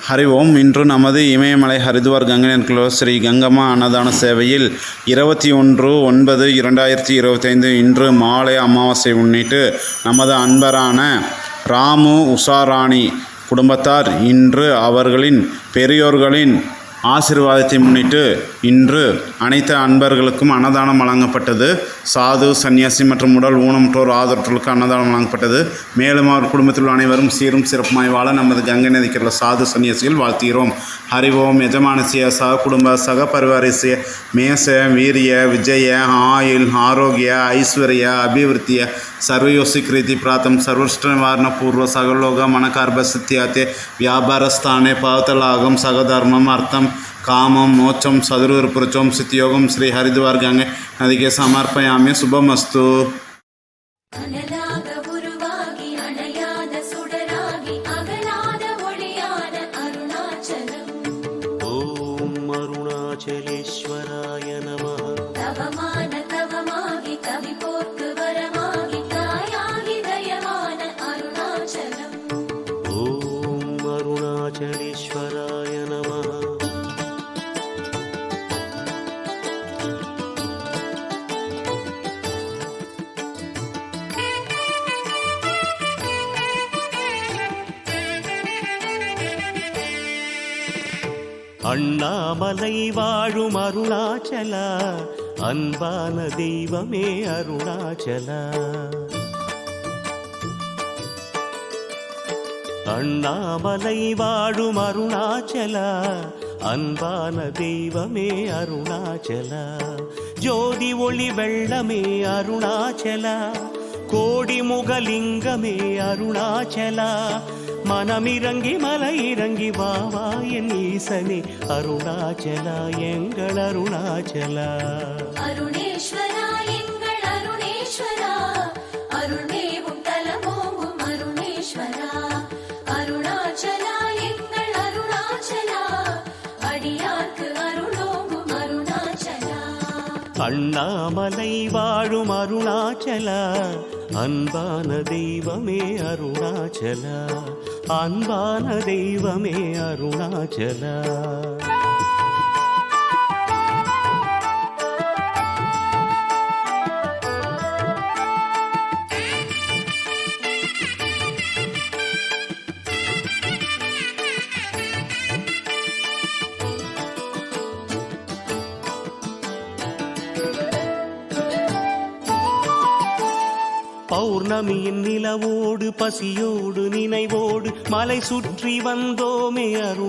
ஹரி ஓம். இன்று நமது இமயமலை ஹரித்வார் கங்கை ஸ்ரீ கங்கம்மா அன்னதான சேவையில் 21/9/2025 இன்று மாலை அமாவாசை முன்னிட்டு நமது அன்பரான ராமு உஷாராணி குடும்பத்தார் இன்று அவர்களின் பெரியோர்களின் ஆசீர்வாதத்தை முன்னிட்டு இன்று அனைத்து அன்பர்களுக்கும் அன்னதானம் வழங்கப்பட்டது. சாது, சன்னியாசி மற்றும் உடல் ஊனமுற்றோர் ஆதரவுகளுக்கு அன்னதானம் வழங்கப்பட்டது. மேலும் அவர் குடும்பத்தில் அனைவரும் சீரும் சிறப்புமாய் வாழ நமது கங்கை நதிக்குள்ள சாது சன்னியாசிகள் வாழ்த்துகிறோம். ஹரி ஓம். யஜமானசிய சக குடும்ப சக பரிவாரசிய மேச வீரிய விஜய ஆயுள் ஆரோக்கிய ஐஸ்வர்ய அபிவிருத்திய सर्वयोसिकृति प्रातम सर्वष्टवारण पूर्व सगलोग मनकार्भ सिद्ध्याते व्यापारस्थाने पावतलागम सगधर्मम अर्थम कामम मोक्षम सदुरुपुरुषम सिद्धियोगम श्री हरिद्वार गंगे नदी के समर्पयामि. शुभमस्तु. ओम अरुणाचलेश्वराय नमः. अरुणाचलेश्वराय नमः. அண்ணாமலை வாழும் அருணாச்சலா, அன்பான தெய்வமே அருணாச்சலா. அண்ணாமலை வாழும் அருணாச்சலா, அன்பான தெய்வமே அருணாச்சலா. ஜோதி ஒளி வெள்ளமே அருணாச்சலா, கோடி முகலிங்கமே அருணாச்சலா. மனமிறங்கி மலை இறங்கி வாவா என் ஈசனே அருணாச்சலா, எங்கள் அருணாச்சலா. அருணேஸ்வரா எங்கள் அருணேஸ்வரா, அருள்மேவும் தலமோங்கும் அருணேஸ்வரா. அருணாச்சலா எங்கள் அருணாச்சலா, அடியார்க்கு அருளோங்கும் அருணாச்சலா. அண்ணாமலை வாழும் அருணாச்சலா, அன்பான தெய்வமே அருணாச்சலா, அன்பான தெய்வமே அருணாச்சலா. பௌர்ணமியின் நிலவோடு பசியோடு நினைவோடு மலை சுற்றி வந்தோமே அருண்